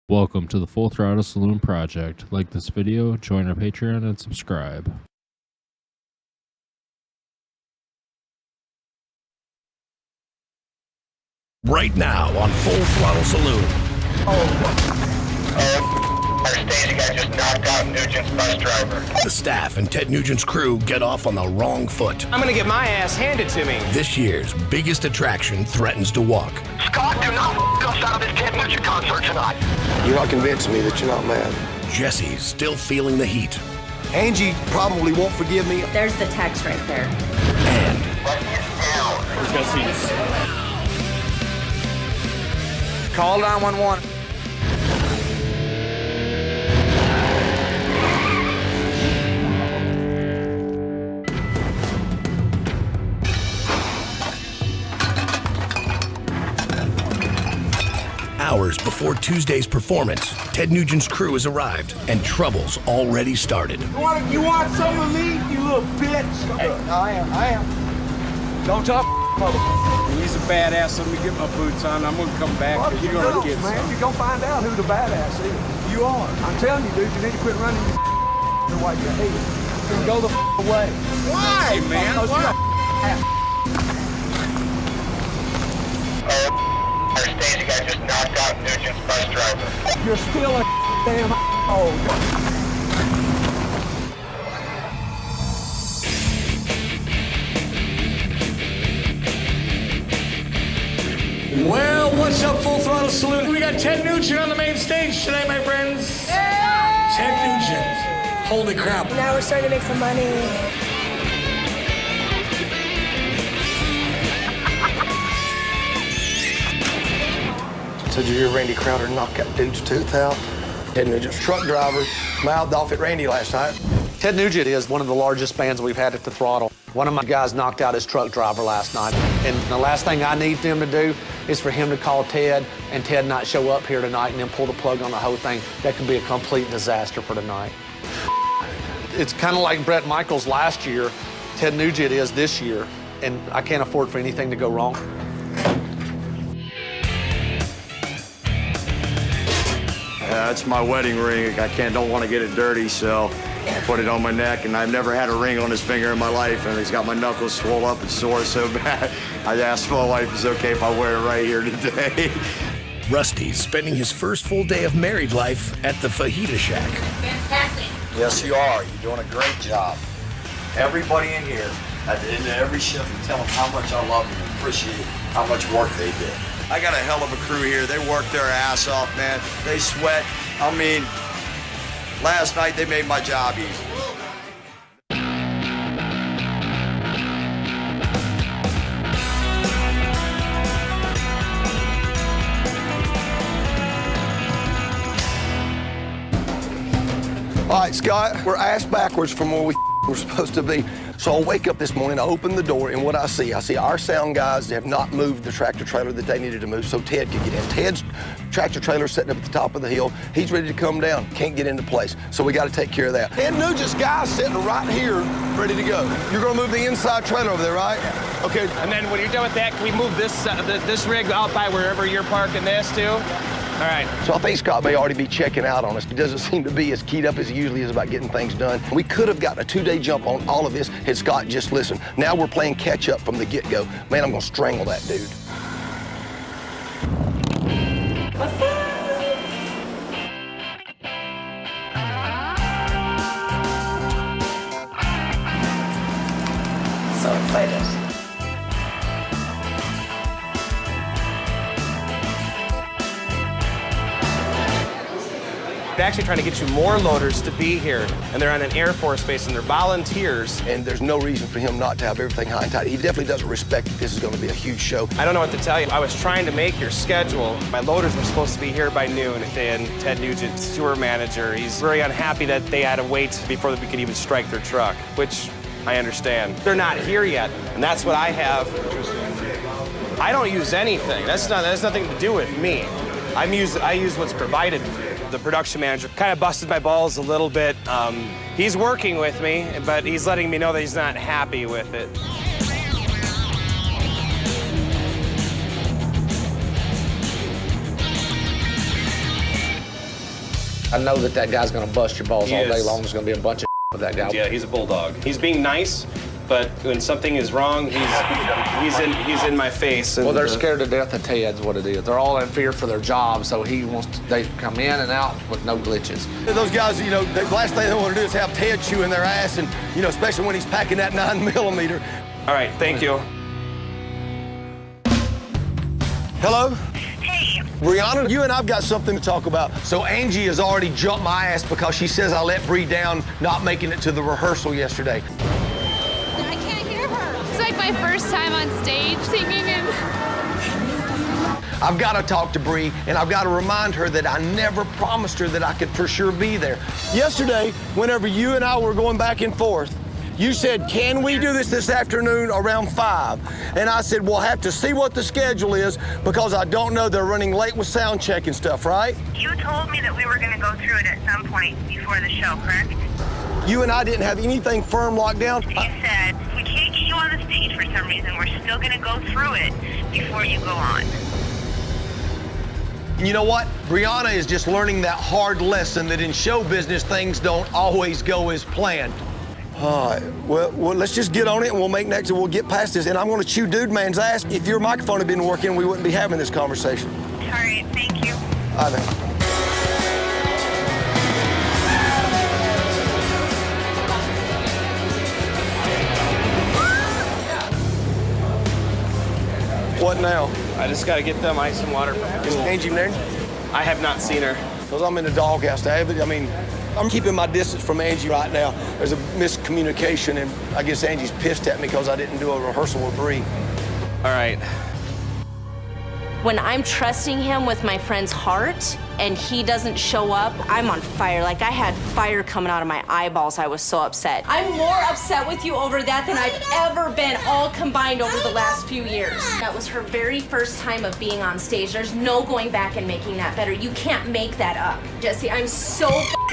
Welcome to the Full Throttle Saloon project. Like this video, join our Patreon, and subscribe. Right now on Full Throttle Saloon. Our staging guy just knocked out Nugent's bus driver. The staff and Ted Nugent's crew get off on the wrong foot. I'm gonna get my ass handed to me. This year's biggest attraction threatens to walk. Scott, do not us out of this Ted Nugent concert tonight. You're not convincing me that you're not mad. Jesse's still feeling the heat. Angie probably won't forgive me. There's the text right there. And Who's gonna see this? Call 911. hours before Tuesday's performance, Ted Nugent's crew has arrived and trouble's already started. You want some of me, you little bitch? Hey, I am. Don't talk, motherfucker. He's a badass. Let me get my boots on. I'm gonna come back. Fuck You're your gonna boots, get man. some. You're gonna find out who the badass is. You are. I'm telling you, dude, you need to quit running your the way you hate. And go the away. Why, man? Why? Our staging guy just knocked out Nugent's bus driver. You're still a damn oh. Well, what's up, Full Throttle Saloon? We got Ted Nugent on the main stage today, my friends. Ted Nugent. Holy crap. Now we're starting to make some money. So did you hear Randy Crowder knock that dude's tooth out? Ted Nugent's truck driver mouthed off at Randy last night. Ted Nugent is one of the largest bands we've had at the Throttle. One of my guys knocked out his truck driver last night. And the last thing I need them to do is for him to call Ted and Ted not show up here tonight and then pull the plug on the whole thing. That could be a complete disaster for tonight. It's kind of like Bret Michaels last year. Ted Nugent is this year. And I can't afford for anything to go wrong. That's my wedding ring. Don't want to get it dirty, so I put it on my neck, and I've never had a ring on this finger in my life, and it's got my knuckles swole up and sore so bad. I asked my wife if it's okay if I wear it right here today. Rusty's spending his first full day of married life at the Fajita Shack. Fantastic. Yes, you are. You're doing a great job. Everybody in here, at the end of every shift, you tell them how much I love them and appreciate how much work they did. I got a hell of a crew here. They work their ass off, man. They sweat. I mean, last night they made my job easy. All right, Scott, we're ass backwards from where we were supposed to be. So I wake up this morning, I open the door, and what I see our sound guys have not moved the tractor trailer that they needed to move so Ted could get in. Ted's tractor trailer sitting up at the top of the hill. He's ready to come down, can't get into place. So we got to take care of that. Ted Nugent's guy sitting right here, ready to go. You're gonna move the inside trailer over there, right? Okay. And then when you're done with that, can we move this rig out by wherever you're parking this too? All right. So I think Scott may already be checking out on us. He doesn't seem to be as keyed up as he usually is about getting things done. We could have gotten a 2-day jump on all of this had Scott just listened. Now we're playing catch up from the get-go. Man, I'm gonna strangle that dude. What's up? So excited. They're actually trying to get you more loaders to be here, and they're on an Air Force base, and they're volunteers. And there's no reason for him not to have everything high and tight. He definitely doesn't respect that this is gonna be a huge show. I don't know what to tell you. I was trying to make your schedule. My loaders were supposed to be here by noon, and Ted Nugent, sewer manager, he's very unhappy that they had to wait before we could even strike their truck, which I understand. They're not here yet, and that's what I have. I don't use anything. That's nothing to do with me. I use what's provided. The production manager kind of busted my balls a little bit. He's working with me, but he's letting me know that he's not happy with it. I know that guy's gonna bust your balls all day long. There's gonna be a bunch of with that guy. Yeah, he's a bulldog. He's being nice, but when something is wrong, he's in my face. And, well, they're scared to death of Ted's what it is. They're all in fear for their job, so they come in and out with no glitches. Those guys, you know, the last thing they want to do is have Ted chewing their ass, and, you know, especially when he's packing that 9mm. All right, thank you. Hello? Hey. Brianna, you and I've got something to talk about. So Angie has already jumped my ass because she says I let Bree down not making it to the rehearsal yesterday. I can't hear her. It's like my first time on stage singing and... I've got to talk to Bree, and I've got to remind her that I never promised her that I could for sure be there. Yesterday, whenever you and I were going back and forth, you said, can we do this afternoon around 5? And I said, we'll have to see what the schedule is because I don't know. They're running late with sound check and stuff, right? You told me that we were going to go through it at some point before the show, correct? You and I didn't have anything firm locked down. You said, we can't get you on the stage for some reason. We're still going to go through it before you go on. You know what? Brianna is just learning that hard lesson that in show business, things don't always go as planned. All right, well, let's just get on it and we'll make next and we'll get past this. And I'm gonna chew Dude Man's ass. If your microphone had been working, we wouldn't be having this conversation. All right, thank you. All right, then. What now? I just got to get them ice and water. Is Angie there? I have not seen her. Because I'm in the doghouse. I'm keeping my distance from Angie right now. There's a miscommunication, and I guess Angie's pissed at me because I didn't do a rehearsal with Bree. All right. When I'm trusting him with my friend's heart and he doesn't show up, I'm on fire. Like I had fire coming out of my eyeballs. I was so upset. I'm more upset with you over that than I've ever been, all combined over the last few years. That was her very first time of being on stage. There's no going back and making that better. You can't make that up. Jesse, I'm so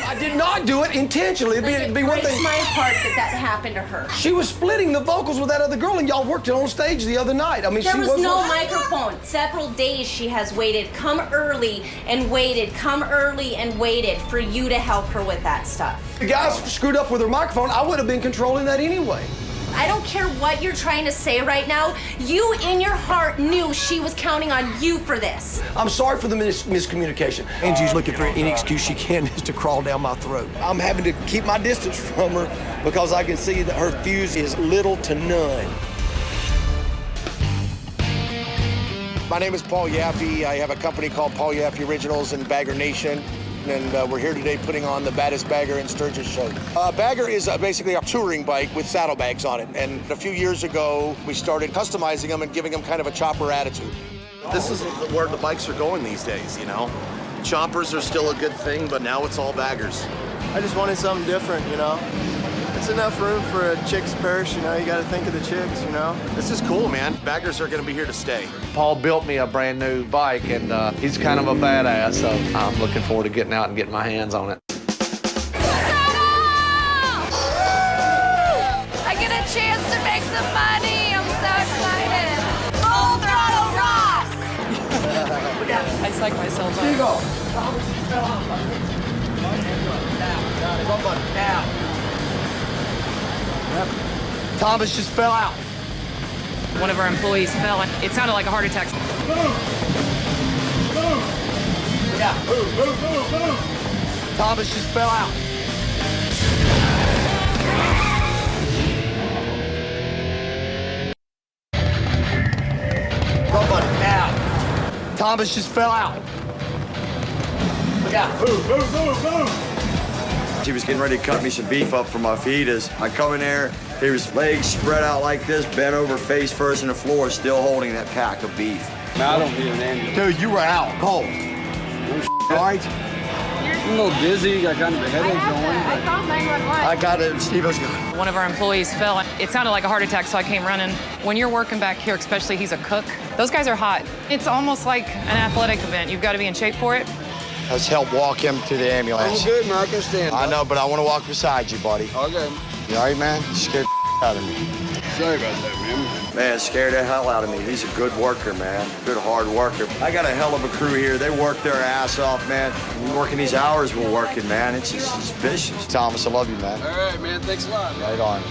I did not do it intentionally. It'd be one thing. It breaks my heart that happened to her. She was splitting the vocals with that other girl, and y'all worked it on stage the other night. I mean, there was no microphone. Several days she has waited, come early and waited, come early and waited for you to help her with that stuff. The guys screwed up with her microphone. I would have been controlling that anyway. I don't care what you're trying to say right now. You, in your heart, knew she was counting on you for this. I'm sorry for the miscommunication. Angie's looking for any excuse she can just to crawl down my throat. I'm having to keep my distance from her because I can see that her fuse is little to none. My name is Paul Yaffe. I have a company called Paul Yaffe Originals in Bagger Nation. And we're here today putting on the baddest bagger in Sturgis show. Bagger is basically a touring bike with saddlebags on it. And a few years ago, we started customizing them and giving them kind of a chopper attitude. This is where the bikes are going these days, you know? Choppers are still a good thing, but now it's all baggers. I just wanted something different, you know? It's enough room for a chick's purse, you know? You gotta think of the chicks, you know? This is cool, man. Baggers are gonna be here to stay. Paul built me a brand new bike, and he's kind of a badass, so I'm looking forward to getting out and getting my hands on it. I get a chance to make some money. I'm so excited. Full throttle Ross. I psych myself up. Here you go. Thomas just fell out. One of our employees fell, and it sounded like a heart attack. Yeah. Thomas just fell out. Run, buddy, now. Thomas just fell out. Look out. He was getting ready to cut me some beef up for my fajitas. I come in there, he was legs spread out like this, bent over face first on the floor, still holding that pack of beef. Man, I don't need an ambulance. Dude, you were out cold. All right? I'm a little dizzy, got kind of a headache going. I called 911. I got it, Steve was gone. One of our employees fell, and it sounded like a heart attack, so I came running. When you're working back here, especially he's a cook, those guys are hot. It's almost like an athletic event. You've got to be in shape for it. Let's help walk him to the ambulance. I'm good, man. I can stand up. I know, but I want to walk beside you, buddy. Okay. You all right, man? You scared out of me. Sorry about that, man. Man, it scared the hell out of me. He's a good worker, man. Good, hard worker. I got a hell of a crew here. They work their ass off, man. Working these hours we're working, man. It's just it's vicious. Thomas, I love you, man. All right, man. Thanks a lot. Right on.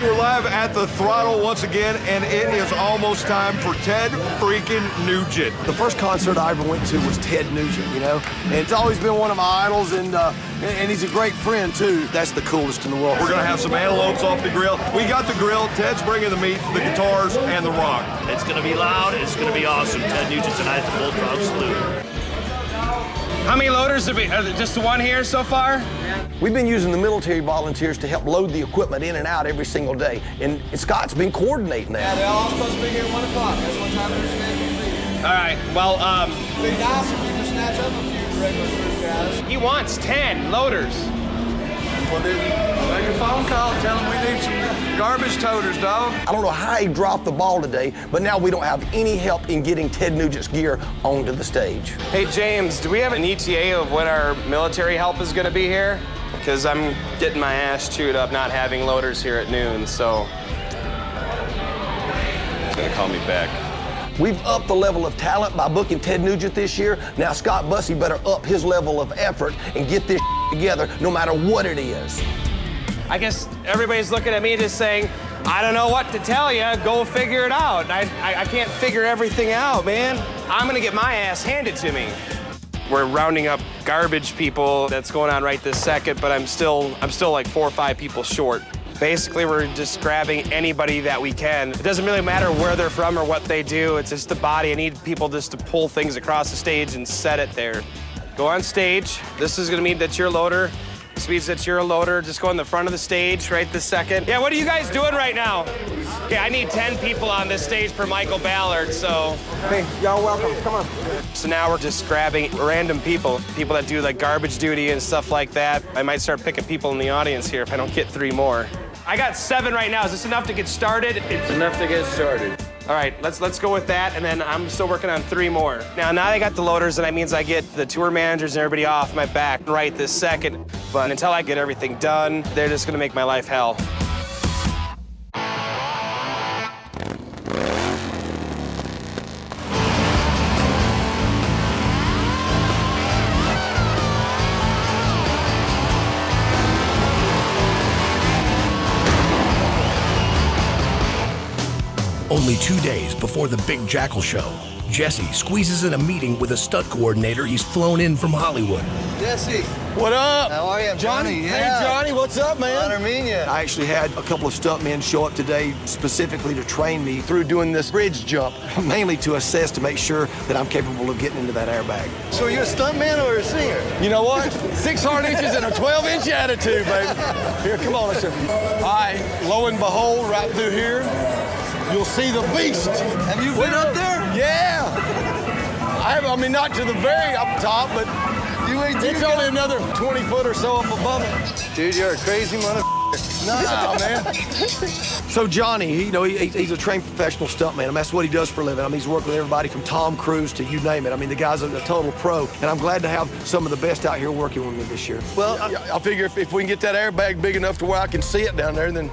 We're live at the Throttle once again, and it is almost time for Ted freaking Nugent. The first concert I ever went to was Ted Nugent, you know? And it's always been one of my idols, and he's a great friend, too. That's the coolest in the world. We're gonna have some antelopes off the grill. We got the grill, Ted's bringing the meat, the guitars, and the rock. It's gonna be loud, it's gonna be awesome. Ted Nugent tonight at the Full Throttle Saloon. How many loaders have we, just the one here so far? We've been using the military volunteers to help load the equipment in and out every single day, and Scott's been coordinating that. Yeah, they're all supposed to be here at 1 o'clock. That's what time they're scheduled to be. All right, well, It'd be nice if you could snatch up a few regular crew guys. he wants 10 loaders. Well, then make a phone call, tell them we need some garbage toters, dog. I don't know how he dropped the ball today, but now we don't have any help in getting Ted Nugent's gear onto the stage. Hey, James, do we have an ETA of when our military help is gonna be here? Because I'm getting my ass chewed up not having loaders here at noon, so. He's gonna call me back. We've upped the level of talent by booking Ted Nugent this year. Now Scott Bussey better up his level of effort and get this together no matter what it is. I guess everybody's looking at me just saying, I don't know what to tell you, go figure it out. I can't figure everything out, man. I'm gonna get my ass handed to me. We're rounding up garbage people. That's going on right this second, but I'm still like 4 or 5 people short. Basically, we're just grabbing anybody that we can. It doesn't really matter where they're from or what they do. It's just the body. I need people just to pull things across the stage and set it there. Go on stage. This is gonna mean that you're a loader. This means that you're a loader. Just go in the front of the stage right this second. Yeah, what are you guys doing right now? Okay, I need 10 people on this stage per Michael Ballard, so. Hey, y'all welcome, come on. So now we're just grabbing random people that do like garbage duty and stuff like that. I might start picking people in the audience here if I don't get 3 more. I got 7 right now. Is this enough to get started? It's enough to get started. All right, let's go with that, and then I'm still working on 3 more. Now I got the loaders, and that means I get the tour managers and everybody off my back right this second. But until I get everything done, they're just gonna make my life hell. Only 2 days before the big Jackal show, Jesse squeezes in a meeting with a stunt coordinator he's flown in from Hollywood. Jesse. What up? How are you? Johnny. Yeah. Hey, Johnny, what's up, man? Honor meeting you. I actually had a couple of stuntmen show up today specifically to train me through doing this bridge jump, mainly to assess to make sure that I'm capable of getting into that airbag. So are you a stuntman or a singer? You know what? 6 hard inches and a 12-inch attitude, baby. Here, come on, let's show you. All right, lo and behold, right through here, you'll see the beast. Have you been up there? Yeah. I mean, not to the very up top, but it's only another 20 foot or so up above it. Dude, you're a crazy motherfucker. No, man. So Johnny, he's a trained professional stuntman. I mean, that's what he does for a living. I mean, he's worked with everybody from Tom Cruise to you name it. I mean, the guy's a total pro, and I'm glad to have some of the best out here working with me this year. Well, I figure if we can get that airbag big enough to where I can see it down there, then.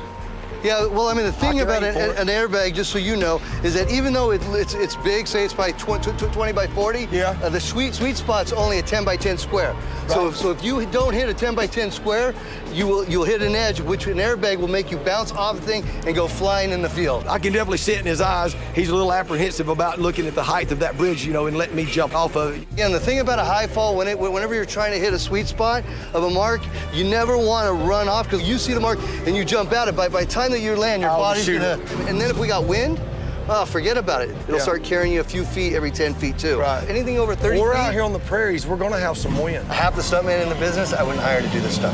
Yeah, well, I mean, the thing about an airbag, just so you know, is that even though it's big, say it's by 20 by 40, yeah. The sweet spot's only a 10 by 10 square. Right. So if you don't hit a 10 by 10 square, you'll hit an edge, which an airbag will make you bounce off the thing and go flying in the field. I can definitely see it in his eyes. He's a little apprehensive about looking at the height of that bridge, and letting me jump off of it. Yeah, and the thing about a high fall, whenever you're trying to hit a sweet spot of a mark, you never want to run off because you see the mark and you jump out. By the time that you land, your body's gonna. And then if we got wind, oh, forget about it. It'll start carrying you a few feet every 10 feet too. Right. Anything over 30 We're feet. out here on the prairies. We're gonna have some wind. Half the stuntman in the business, I wouldn't hire to do this stuff.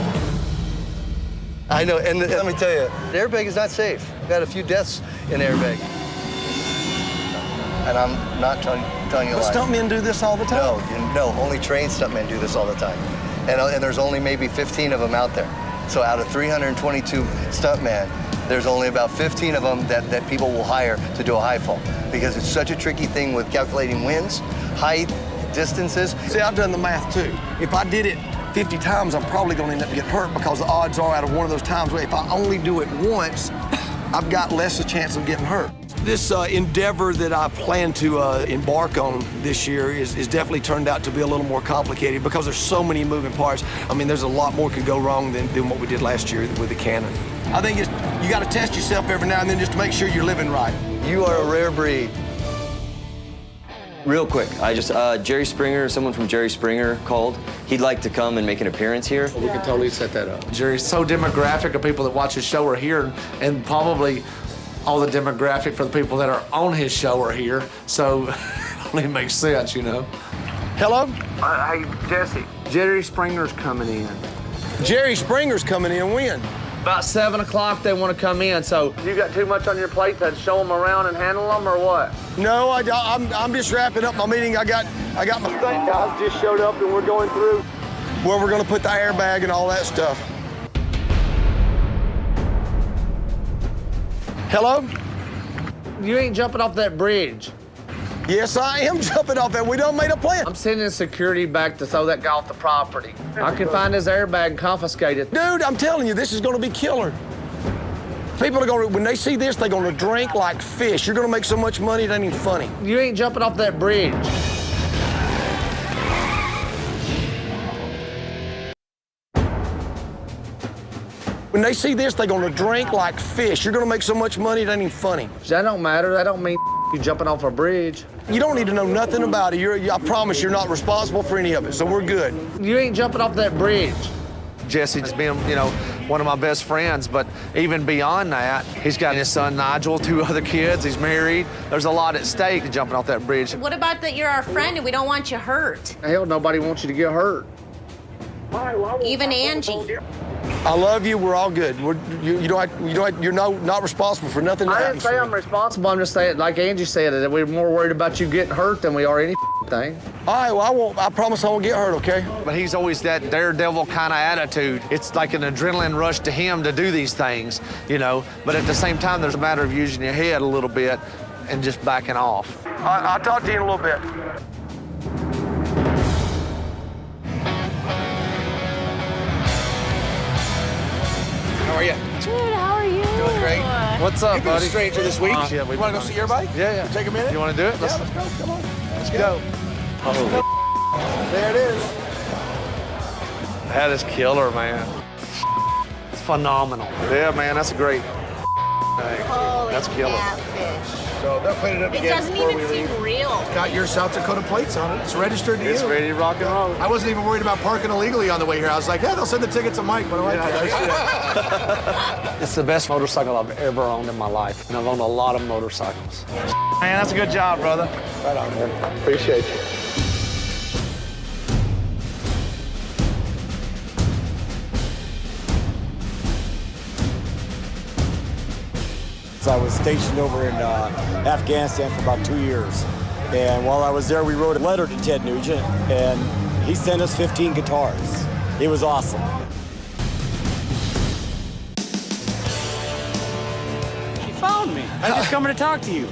I know, and let me tell you, the airbag is not safe. We've had a few deaths in airbag. And I'm not telling you a lie. But stuntmen do this all the time. No, only trained stuntmen do this all the time. And there's only maybe 15 of them out there. So out of 322 stuntmen, there's only about 15 of them that people will hire to do a high fall because it's such a tricky thing with calculating winds, height, distances. See, I've done the math too. If I did it 50 times, I'm probably gonna end up getting hurt because the odds are out of one of those times, if I only do it once, I've got less a chance of getting hurt. This endeavor that I plan to embark on this year is definitely turned out to be a little more complicated because there's so many moving parts. I mean, there's a lot more could go wrong than what we did last year with the Cannon. I think you got to test yourself every now and then just to make sure you're living right. You are a rare breed. Real quick, Jerry Springer, someone from Jerry Springer called. He'd like to come and make an appearance here. We can totally set that up. Jerry's so demographic of people that watch his show are here, and probably all the demographic for the people that are on his show are here, so it only makes sense, you know. Hello? Hey, Jesse, Jerry Springer's coming in. Jerry Springer's coming in when? About 7 o'clock they want to come in, so you got too much on your plate to show them around and handle them, or what? No, I'm just wrapping up my meeting. I got my stunt guys just showed up and we're going through where we're gonna put the airbag and all that stuff. Hello? You ain't jumping off that bridge. Yes, I am jumping off that. We done made a plan. I'm sending security back to throw that guy off the property. I can find his airbag and confiscate it. Dude, I'm telling you, this is gonna be killer. People are gonna, when they see this, they're gonna drink like fish. You're gonna make so much money, it ain't even funny. You ain't jumping off that bridge. When they see this, they're gonna drink like fish. You're gonna make so much money, it ain't even funny. That don't matter. That don't mean you jumping off a bridge. You don't need to know nothing about it. I promise you're not responsible for any of it, so we're good. You ain't jumping off that bridge. Jesse's been, one of my best friends, but even beyond that, he's got his son Nigel, 2 other kids, he's married. There's a lot at stake jumping off that bridge. What about that you're our friend and we don't want you hurt? Hell, nobody wants you to get hurt. Even Angie. I love you. We're all good. You're not responsible for nothing. I didn't say I'm responsible. I'm just saying, like Angie said, that we're more worried about you getting hurt than we are any thing. All right. Well, I promise I won't get hurt. Okay. But he's always that daredevil kind of attitude. It's like an adrenaline rush to him to do these things, But at the same time, there's a matter of using your head a little bit and just backing off. I'll talk to you in a little bit. How are you? Dude, how are you? Doing great. What's up, You've been buddy? a stranger this week. Yeah, you want to go see your bike? Yeah. Take a minute? You want to do it? Yeah, let's go. Come on. Let's go. There it is. That is killer, man. It's phenomenal. Yeah, man, that's a great thing. That's killer. Catfish. So they'll clean it up It again doesn't before even we leave. seem real. It's got your South Dakota plates on it. It's registered to you. It's ready to rock and roll. I wasn't even worried about parking illegally on the way here. I was like, yeah, they'll send the ticket to Mike. What do I do? It's the best motorcycle I've ever owned in my life, and I've owned a lot of motorcycles. Man, that's a good job, brother. Right on, man. Appreciate you. I was stationed over in Afghanistan for about 2 years. And while I was there, we wrote a letter to Ted Nugent, and he sent us 15 guitars. It was awesome. You found me. I'm just coming to talk to you.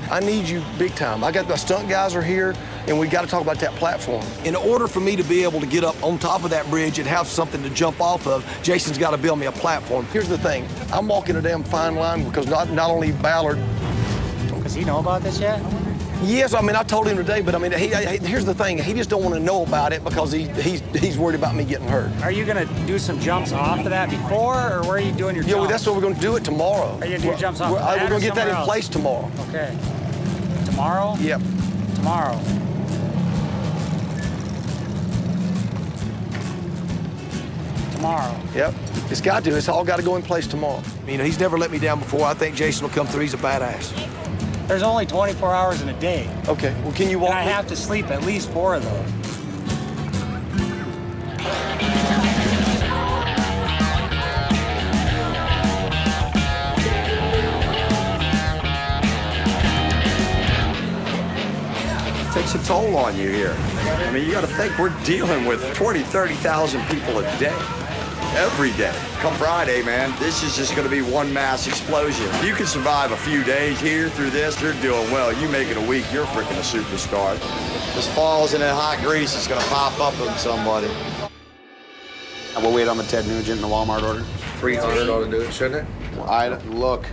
I need you big time. I got my stunt guys are here, and we got to talk about that platform. In order for me to be able to get up on top of that bridge and have something to jump off of, Jason's got to build me a platform. Here's the thing. I'm walking a damn fine line because not only Ballard. Does he know about this yet? Yes, I mean, I told him today, but I mean, here's the thing. He just don't want to know about it because he's worried about me getting hurt. Are you going to do some jumps off of that before, or where are you doing your jumps? Yeah, well, that's what we're going to do it tomorrow. Are you going to do your jumps off We're going to get that in else? place tomorrow. Okay. Tomorrow? Yep. Tomorrow. Tomorrow. Yep. It's got to. It's all got to go in place tomorrow. He's never let me down before. I think Jason will come through. He's a badass. There's only 24 hours in a day. Okay. Well, can you walk? And I have to sleep at least 4 of those. Takes a toll on you here. I mean, you got to think we're dealing with 20, 30,000 people a day, every day. Come Friday, man, this is just going to be one mass explosion. If you can survive a few days here through this, you're doing well. You make it a week, you're freaking a superstar. This falls in that hot grease is going to pop up on somebody. We'll wait on the Ted Nugent and the Walmart order. 300 ought to do it, shouldn't it? Look.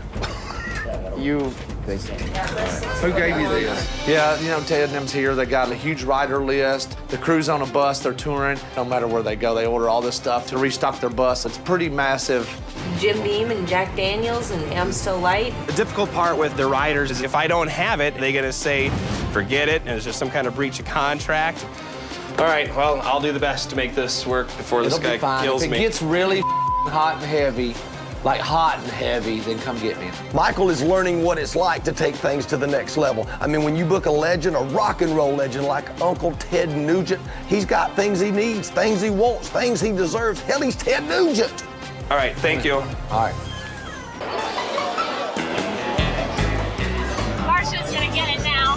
You. Who gave you this? Yeah, you know, Ted and them's here. They got a huge rider list. The crew's on a bus. They're touring. No matter where they go, they order all this stuff to restock their bus. It's pretty massive. Jim Beam and Jack Daniels and Amstel Light. The difficult part with the riders is if I don't have it, they're gonna say, forget it, and it's just some kind of breach of contract. All right, well, I'll do the best to make this work before this guy kills me. If it gets really hot and heavy, like hot and heavy, then come get me. Michael is learning what it's like to take things to the next level. I mean, when you book a legend, a rock and roll legend like Uncle Ted Nugent, he's got things he needs, things he wants, things he deserves. Hell, he's Ted Nugent. All right, thank you. All right. Marsha's gonna get it now.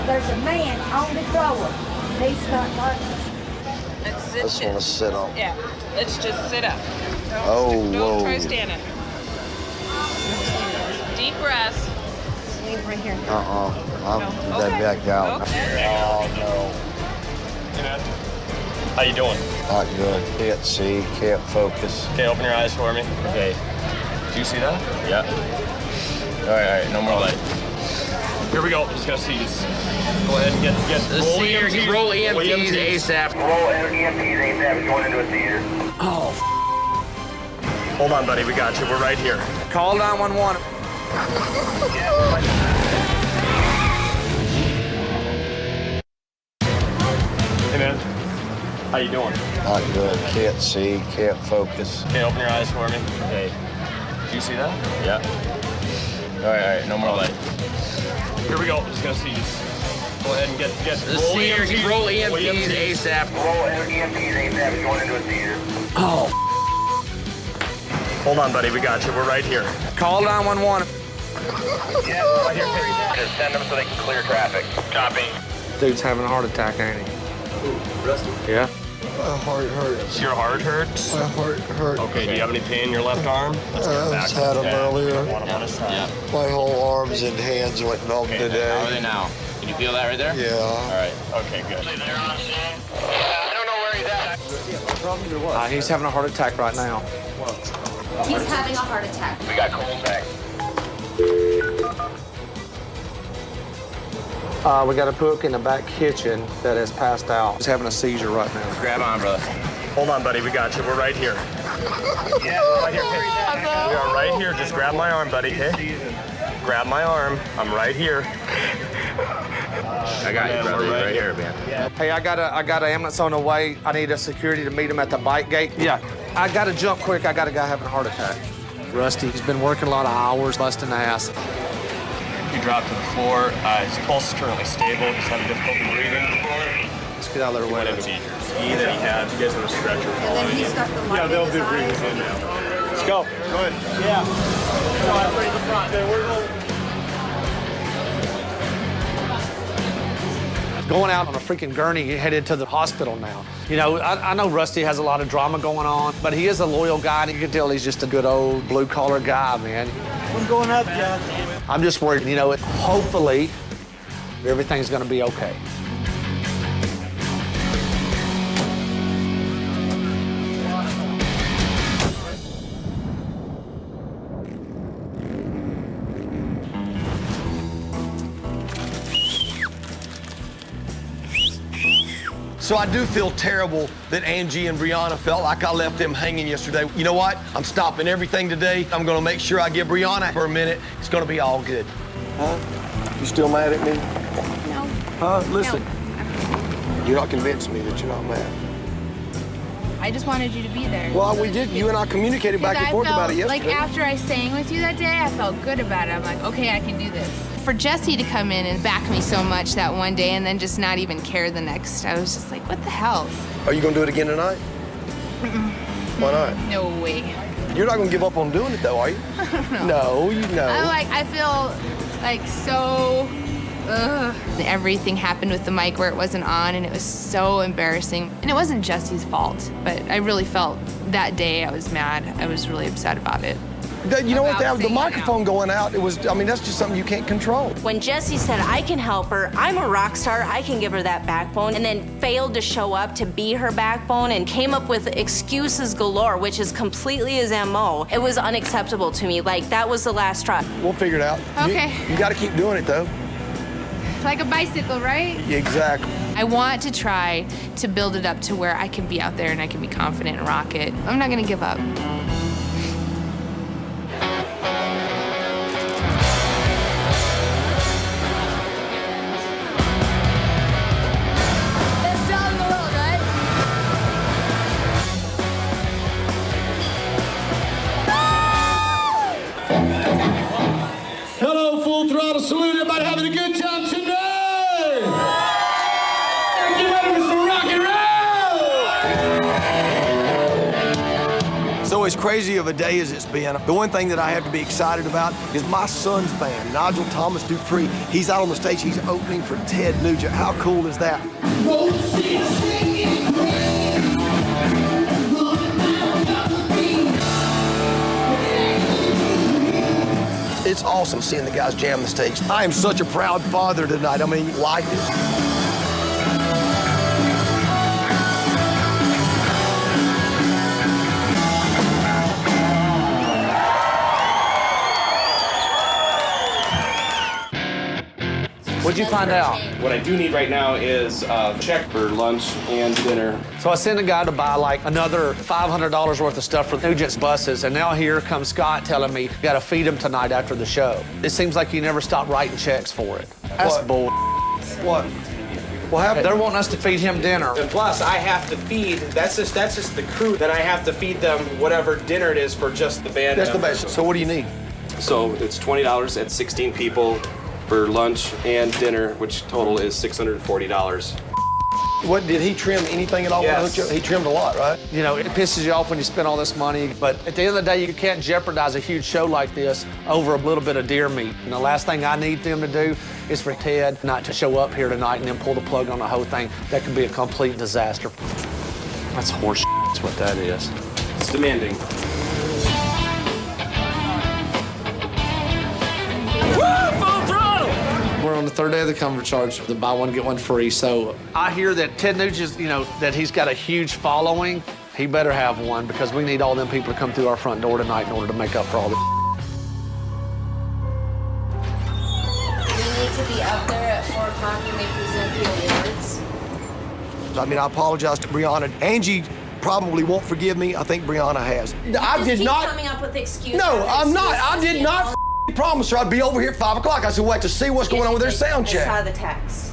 There's a man on the thrower. He's not darkness. Let's I just want to sit on. Yeah, let's just sit up. Don't try standing. Deep breaths. Leave right here. I'll do that back out. Oh, no. Hey, man. How you doing? Not good. Can't see, can't focus. Okay, open your eyes for me. Okay. Do you see that? Yeah. All right, no more light. Here we go. Just gotta see this. Go ahead and get roll EMTs ASAP. Roll EMTs ASAP. Going into a theater. Oh, Hold on, buddy. We got you. We're right here. call 911. Hey, man. How you doing? Not good. Can't see, can't focus. Okay, open your eyes for me. Okay. Do you see that? Yeah. All right, no more light. Here we go. Just gonna see this. Go ahead and get Roll EMTs ASAP. Roll EMTs ASAP. Going into a theater. Oh, Hold on, buddy. We got you. We're right here. call 911. Yeah, right here. Just send them so they can clear traffic. Copy. Dude's having a heart attack, ain't he? Rusty? Yeah. My heart hurts. Your heart hurts? My heart hurts. Okay, do you have any pain in your left arm? Let's get back Just had them earlier. Yeah. My whole arms and hands went numb today. How are they now? Can you feel that right there? Yeah. All right. Okay, good. I don't know where he's at. He's having a heart attack right now. He's having a heart attack. We got cold back. We got a cook in the back kitchen that has passed out. He's having a seizure right now. Grab on, brother. Hold on, buddy. We got you. We're right here. Yeah, Right here. We are right here. Just grab my arm, buddy. Okay? Grab my arm. I'm right here. I got you, brother. Right here, man. Hey, I got an ambulance on the way. I need a security to meet him at the bike gate. Yeah. I gotta jump quick. I got a guy having a heart attack. Rusty, he's been working a lot of hours, busting ass. He dropped to the floor. His pulse is currently stable. He's having difficulty breathing. Let's get out of their way. That he had. You guys have a stretcher following you. Yeah, they'll be breathing in now. Let's go. Good. Yeah. I'm ready to the front. Okay, we're going. Going out on a freaking gurney headed to the hospital now. You know, I know Rusty has a lot of drama going on, but he is a loyal guy, and you can tell he's just a good old blue-collar guy, man. What's going up, Jack? I'm just worried, you know, hopefully everything's gonna be okay. So I do feel terrible that Angie and Brianna felt like I left them hanging yesterday. You know what? I'm stopping everything today. I'm gonna make sure I give Brianna for a minute. It's gonna be all good. Huh? You still mad at me? No. Huh? Listen. No. You're not convincing me that you're not mad. I just wanted you to be there. Well, we did. You and I communicated back and forth about it yesterday. Like after I sang with you that day, I felt good about it. I'm like, okay, I can do this. For Jesse to come in and back me so much that one day and then just not even care the next, I was just like, what the hell? Are you gonna do it again tonight? Why not? No way. You're not gonna give up on doing it though, are you? No, you know. I feel like so ugh. Everything happened with the mic where it wasn't on, and it was so embarrassing. And it wasn't Jesse's fault, but I really felt that day I was mad. I was really upset about it. You know what, the microphone going out, I mean, that's just something you can't control. When Jesse said, I can help her, I'm a rock star, I can give her that backbone, and then failed to show up to be her backbone and came up with excuses galore, which is completely his MO. It was unacceptable to me. Like, that was the last straw. We'll figure it out. Okay. You got to keep doing it, though. Like a bicycle, right? Exactly. I want to try to build it up to where I can be out there and I can be confident and rock it. I'm not going to give up. Hello, Full Throttle Saloon. Everybody having a good time tonight? Get ready for some rock and roll! So as crazy of a day as it's been, the one thing that I have to be excited about is my son's band, Nigel Thomas Dupree. He's out on the stage. He's opening for Ted Nugent. How cool is that? It's awesome seeing the guys jam the stage. I am such a proud father tonight. I mean, life is. What'd you find out? What I do need right now is a check for lunch and dinner. So I sent a guy to buy like another $500 worth of stuff for Nugent's buses, and now here comes Scott telling me, got to feed him tonight after the show. It seems like you never stop writing checks for it. That's bull. What? What happened? They're wanting us to feed him dinner. And plus, I have to feed, that's just the crew, then I have to feed them whatever dinner it is for just the band. That's the best. So what do you need? So it's $20 at 16 people for lunch and dinner, which total is $640. What, did he trim anything at all? Yes. He trimmed a lot, right? You know, it pisses you off when you spend all this money, but at the end of the day, you can't jeopardize a huge show like this over a little bit of deer meat. And the last thing I need them to do is for Ted not to show up here tonight and then pull the plug on the whole thing. That could be a complete disaster. That's horse shit, that's what that is. It's demanding. We're on the third day of the comfort charge, the buy one, get one free. So I hear that Ted Nugent, that he's got a huge following. He better have one because we need all them people to come through our front door tonight in order to make up for all the. We need to be up there at 4 o'clock when they present the awards. I mean, I apologize to Brianna. Angie probably won't forgive me. I think Brianna has. I did not. Coming up with excuses. No, I'm not. I did not promise her I'd be over here at 5 o'clock. I said, wait to see what's going on with their sound check. I saw the text.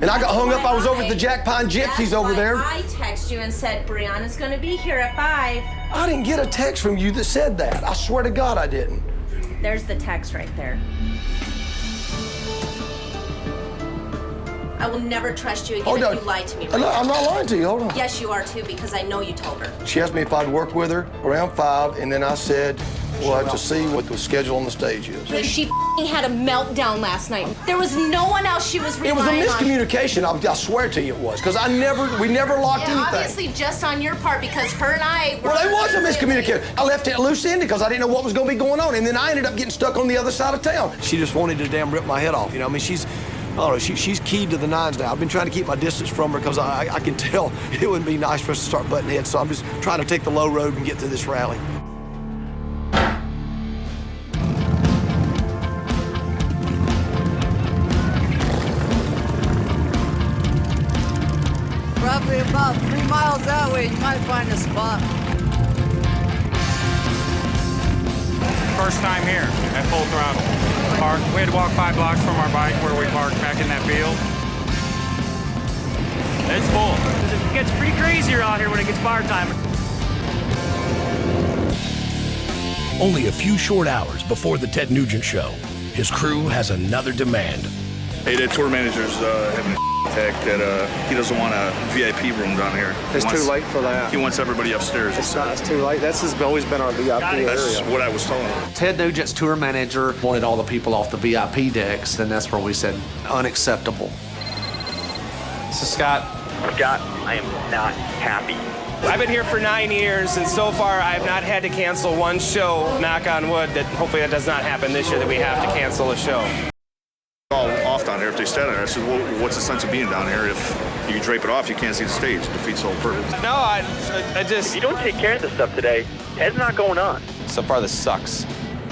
And I got hung up. I was over at the Jack Pine Gypsies over there. I texted you and said, Brianna's going to be here at 5. I didn't get a text from you that said that. I swear to God I didn't. There's the text right there. I will never trust you again if you lie to me. Right I'm not lying to you. Hold on. Yes, you are too, because I know you told her. She asked me if I'd work with her around 5, and then I said, we'll have to see what the schedule on the stage is. She had a meltdown last night. There was no one else she was relying on. It was a miscommunication. I swear to you it was, because we never locked anything. Obviously just on your part, because her and I were... Well, it was a miscommunication. I left it at loose ended because I didn't know what was going to be going on, and then I ended up getting stuck on the other side of town. She just wanted to damn rip my head off, I mean, she's keyed to the nines now. I've been trying to keep my distance from her because I can tell it wouldn't be nice for us to start butting heads, so I'm just trying to take the low road and get to this rally. Roughly about 3 miles that way, you might find a spot. First time here at Full Throttle. We had to walk 5 blocks from our bike where we parked back in that field. It's full. It gets pretty crazier out here when it gets bar time. Only a few short hours before the Ted Nugent show, his crew has another demand. Hey, the tour manager's having a tech that he doesn't want a VIP room down here. It's too late for that. He wants everybody upstairs. It's too late. This has always been our VIP area. That's what I was telling him. Ted Nugent's tour manager wanted all the people off the VIP decks, and that's where we said unacceptable. This is Scott. Scott, I am not happy. I've been here for 9 years, and so far I have not had to cancel one show, knock on wood, that hopefully that does not happen this year, that we have to cancel a show. All off down here if they stand there. I said, well, what's the sense of being down here if you drape it off, you can't see the stage. It defeats the whole purpose. No, I just... If you don't take care of this stuff today, Ted's not going on. So far this sucks.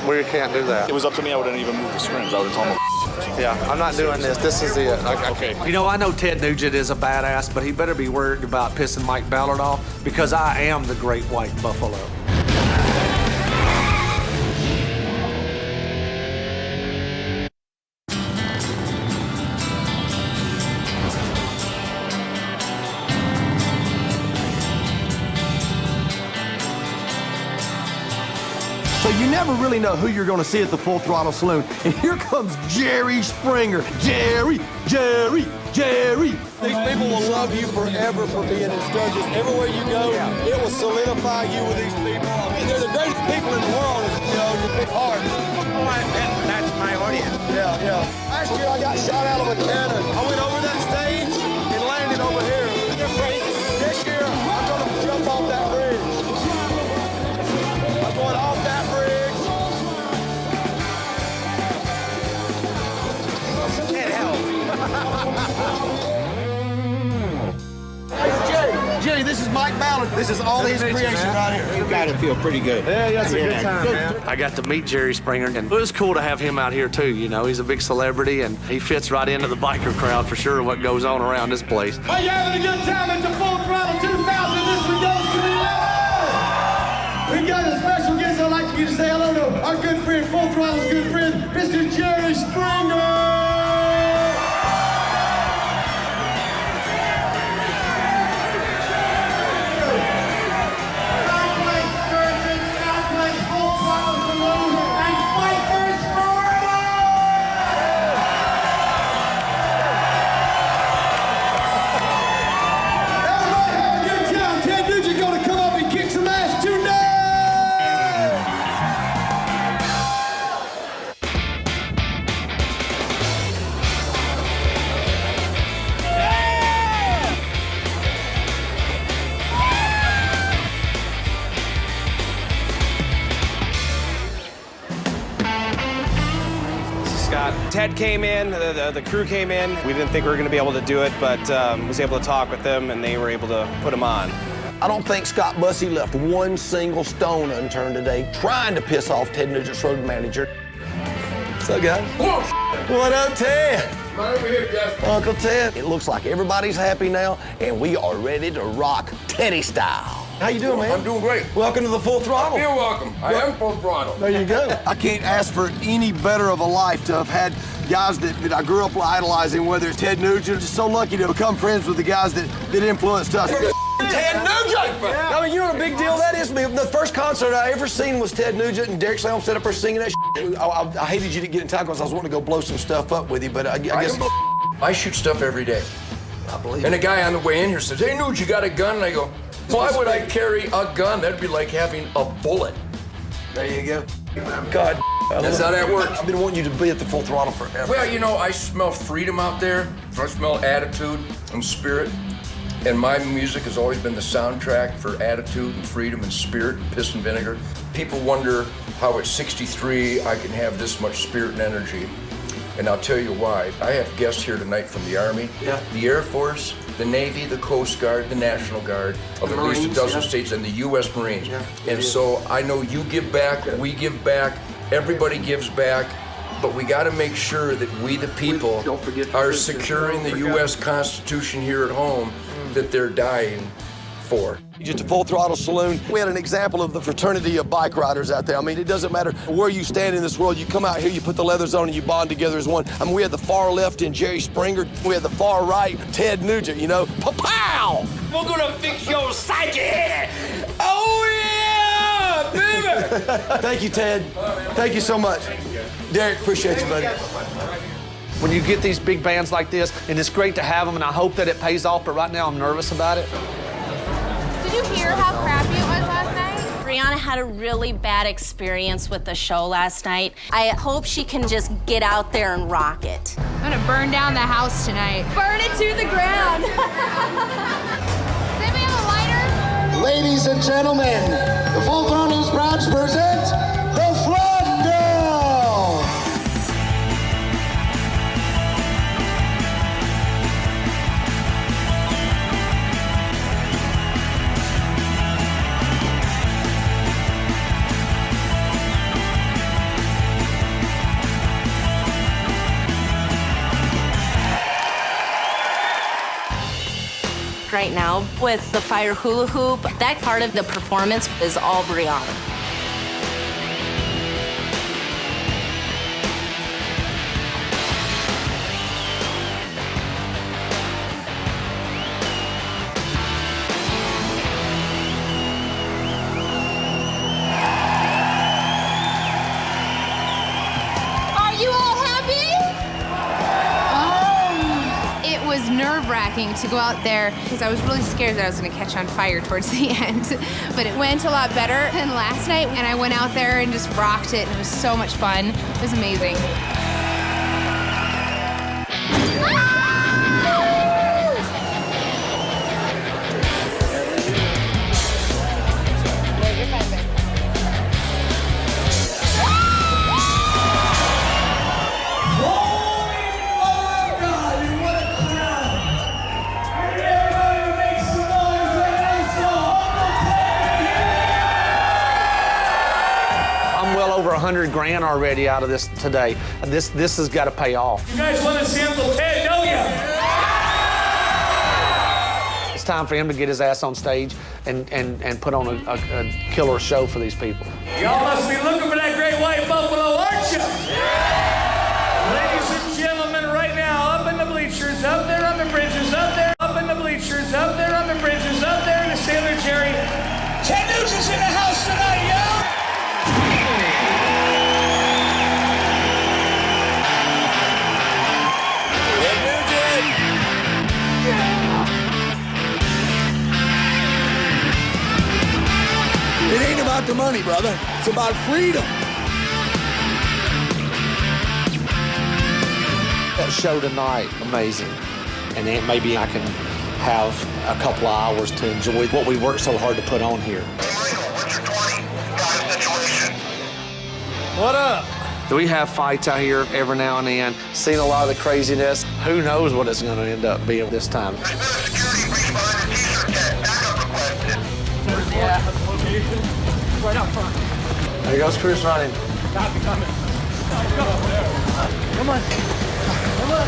We can't do that. It was up to me, I wouldn't even move the screens. I would have told him. Yeah, I'm not doing this. This is it. Okay. You know, I know Ted Nugent is a badass, but he better be worried about pissing Mike Ballard off because I am the great white buffalo. So you never really know who you're going to see at the Full Throttle Saloon. And here comes Jerry Springer. Jerry. These people will love you forever for being in Sturgis. Everywhere you go, it will solidify you with these people. I mean, they're the greatest people in the world, you know, your big heart. That's my audience. Yeah. Last year I got shot out of a cannon. I went over that stage and landed over here. This year I'm going to jump off that bridge. I'm going off that bridge. Can't help. Jerry, this is Mike Ballard. This is all his creation right here. You got to feel pretty good. Yeah, that's a good time, man. I got to meet Jerry Springer, and it was cool to have him out here too. You know, he's a big celebrity, and he fits right into the biker crowd for sure. What goes on around this place? Are you having a good time at the Full Throttle 2000? This one goes to the We got a special guest. I'd like you to say hello to our good friend, Full Throttle's good friend, Mr. Jerry Springer. Ted came in, the crew came in. We didn't think we were going to be able to do it, but was able to talk with them, and they were able to put him on. I don't think Scott Bussey left one single stone unturned today trying to piss off Ted Nugent's road manager. What's up, guys? What up, Ted? Right over here, Jeff. Uncle Ted. It looks like everybody's happy now, and we are ready to rock Teddy style. How you doing, man? I'm doing great. Welcome to the Full Throttle. You're welcome. I am Full Throttle. There you go. I can't ask for any better of a life to have had guys that I grew up idolizing, whether it's Ted Nugent. Just so lucky to become friends with the guys that influenced us. Ted Nugent! Yeah. I mean, you know what a big deal that is? I mean, the first concert I ever seen was Ted Nugent, and Derek Salem set up there singing that shit. I hated you to get in time because I was wanting to go blow some stuff up with you, but I guess... I shoot stuff every day. I believe And a guy on the way in here says, hey, Nugent, you got a gun? And I go, why would I carry a gun? That'd be like having a bullet. There you go. God, that's how that works. I've been wanting you to be at the Full Throttle forever. Well, you know, I smell freedom out there. I smell attitude and spirit. And my music has always been the soundtrack for attitude and freedom and spirit and piss and vinegar. People wonder how at 63 I can have this much spirit and energy. And I'll tell you why. I have guests here tonight from the Army, the Air Force, the Navy, the Coast Guard, the National Guard of at least a dozen states, and the U.S. Marines. And so I know you give back, we give back, everybody gives back, but we got to make sure that we, the people, are securing the U.S. Constitution here at home that they're dying for. Just a Full Throttle Saloon. We had an example of the fraternity of bike riders out there. I mean, it doesn't matter where you stand in this world. You come out here, you put the leathers on, and you bond together as one. I mean, we had the far left in Jerry Springer. We had the far right, Ted Nugent, you know. Pa-pow! We're gonna fix your psyche! Oh, yeah, baby! Thank you, Ted. Thank you so much. Derek, appreciate you, buddy. When you get these big bands like this, and it's great to have them, and I hope that it pays off, but right now I'm nervous about it. Did you hear how crappy it was last night? Brianna had a really bad experience with the show last night. I hope she can just get out there and rock it. I'm gonna burn down the house tonight. Burn it to the ground. Does anybody have a lighter? Ladies and gentlemen, the Full Throttle is proud to present the Throttle. Right now with the fire hula hoop, that part of the performance is all Brianna. Are you all happy? It was nerve-wracking to go out there because I was really scared that I was going to catch on fire towards the end. But it went a lot better than last night, and I went out there and just rocked it, and it was so much fun. It was amazing. Over 100 grand already out of this today. This has got to pay off. You guys want to sample Ted, don't you? It's time for him to get his ass on stage and put on a killer show for these people. Y'all must be looking for that great white buffalo, aren't you? Ladies and gentlemen, right now, up in the bleachers, up there on the bridges, up there, up in the bleachers, up there on the bridges, up there in the Sailor Jerry. Ted Nugent's in the house tonight, y'all! It ain't about the money, brother. It's about freedom. That show tonight, amazing. And then maybe I can have a couple of hours to enjoy what we worked so hard to put on here. What up? Do we have fights out here every now and then? Seen a lot of the craziness. Who knows what it's going to end up being this time? Yeah. Right up front. There goes Chris running. Copy, coming. Come on. Come on.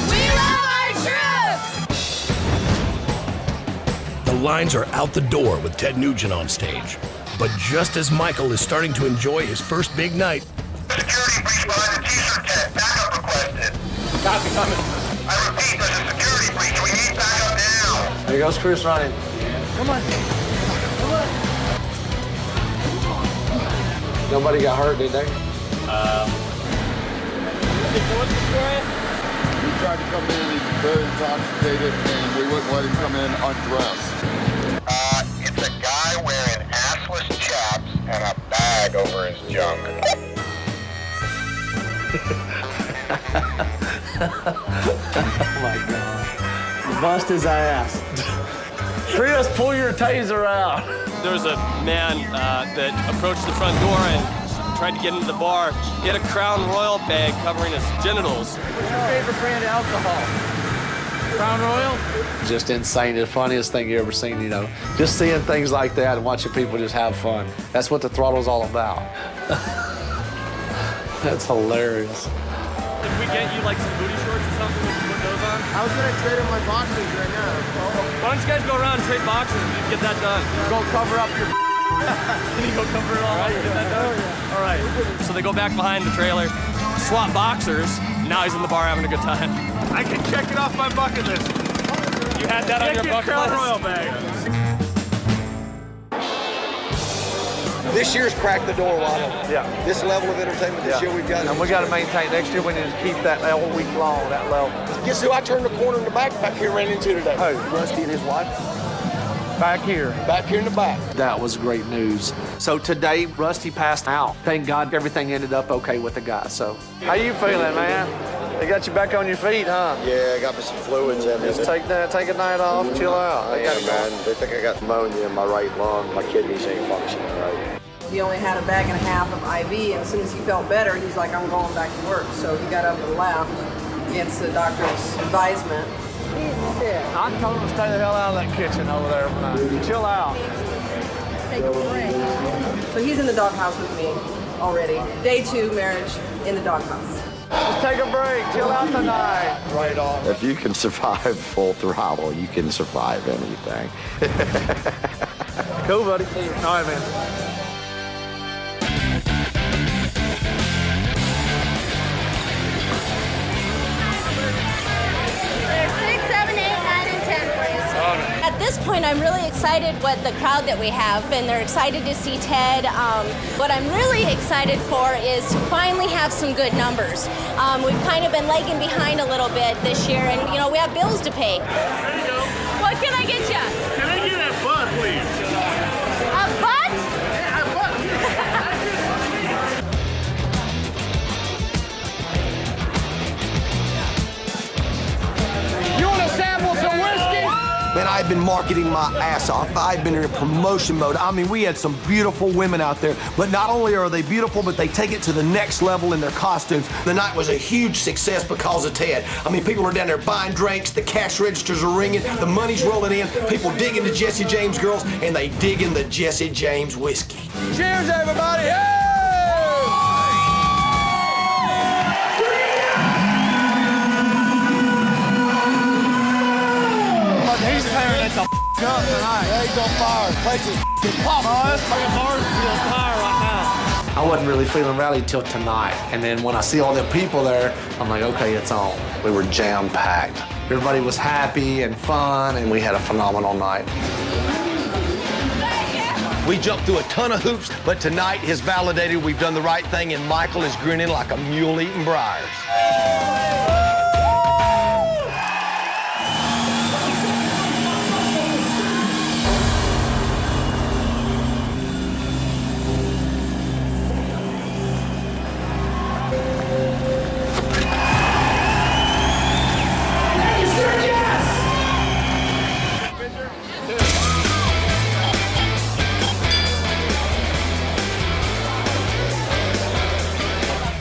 We love our troops! The lines are out the door with Ted Nugent on stage. But just as Michael is starting to enjoy his first big night, Security breach behind the t-shirt tent. Backup requested. Copy, coming. I repeat, there's a security breach. We need backup now. there goes Chris running. Come on. Come on. Nobody got hurt, did they? So what's the story? He tried to come in, he's very intoxicated, and we wouldn't let him come in undressed. It's a guy wearing assless chaps and a bag over his junk. Oh my God. Bust his ass. Chris, pull your taser out. There was a man that approached the front door and tried to get into the bar. He had a Crown Royal bag covering his genitals. What's your favorite brand of alcohol? Crown Royal? Just insane, the funniest thing you ever seen, you know. Just seeing things like that and watching people just have fun. That's what the Throttle's all about. That's hilarious. If we get you like some booty shorts or something, we can put those on. I was gonna trade in my boxers right now. Why don't you guys go around and trade boxes and you can get that done? Go cover up your Can you go cover it all up and get that done? All right. So they go back behind the trailer, swap boxers. Now he's in the bar having a good time. I can check it off my bucket list. You had that on your bucket Crown list? Royal bag. This year's cracked the door wide open. Yeah. This level of entertainment this year we've got. And we got to maintain. Next year we need to keep that all week long, that level. Guess who I turned the corner in the back here ran into today? Who? Rusty and his wife. Back here. Back here in the back. That was great news. So today, Rusty passed out. Thank God everything ended up okay with the guy. So, how you feeling, man? They got you back on your feet, huh? Yeah, I got me some fluids in Just take a night off, chill out. Yeah, man. They think I got pneumonia in my right lung. My kidneys ain't functioning right. He only had a bag and a half of IV, and as soon as he felt better, he's like, I'm going back to work. So he got up and left against the doctor's advisement. I told him to stay the hell out of that kitchen over there for now. Chill out. Take a break. So he's in the doghouse with me already. Day 2 marriage in the doghouse. Just take a break. Chill out tonight. Right on. If you can survive full throttle, you can survive anything. Cool, buddy. All right, man. 6, 7, 8, 9, and 10, please. At this point, I'm really excited what the crowd that we have, and they're excited to see Ted. What I'm really excited for is to finally have some good numbers. We've kind of been lagging behind a little bit this year, and you know we have bills to pay. There you go. What can I get you? Can I get a butt, please? A butt? Yeah, a butt. You want to sample some whiskey? Man, I've been marketing my ass off. I've been in a promotion mode. I mean, we had some beautiful women out there, but not only are they beautiful, but they take it to the next level in their costumes. The night was a huge success because of Ted. I mean, people are down there buying drinks, the cash registers are ringing, the money's rolling in, people digging the Jesse James girls, and they digging the Jesse James whiskey. Cheers, everybody! Hey! He's tearing it the up tonight. Yeah, he's on fire. Place is popping. Oh, this fucking bar's on fire right now. I wasn't really feeling rally till tonight. And then when I see all the people there, I'm like, okay, it's on. We were jam-packed. Everybody was happy and fun, and We had a phenomenal night. We jumped through a ton of hoops, but tonight has validated we've done the right thing, and Michael is grinning like a mule eating briars.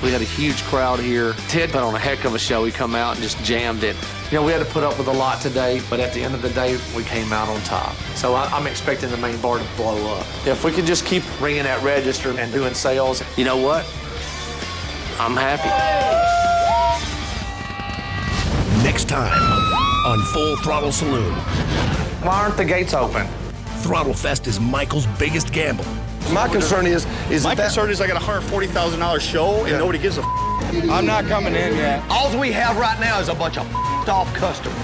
we had a huge crowd here. Ted put on a heck of a show. He come out and just jammed it. You know, we had to put up with a lot today, but at the end of the day, we came out on top. So I'm expecting the main bar to blow up. If we can just keep ringing that register and doing sales, you know what? I'm happy. Next time on Full Throttle Saloon. Why aren't the gates open? Throttle Fest is Michael's biggest gamble. My concern is my concern is I got a $140,000 show and nobody gives a I'm not coming in yet. All we have right now is a bunch of off customers.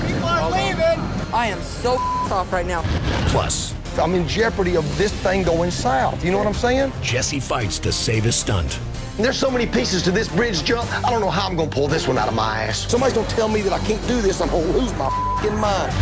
People are leaving. I am so off right now. Plus, I'm in jeopardy of this thing going south. You know what I'm saying? Jesse fights to save his stunt. There's so many pieces to this bridge jump, I don't know how I'm gonna pull this one out of my ass. Somebody's gonna tell me that I can't do this, I'm gonna lose my f***ing mind.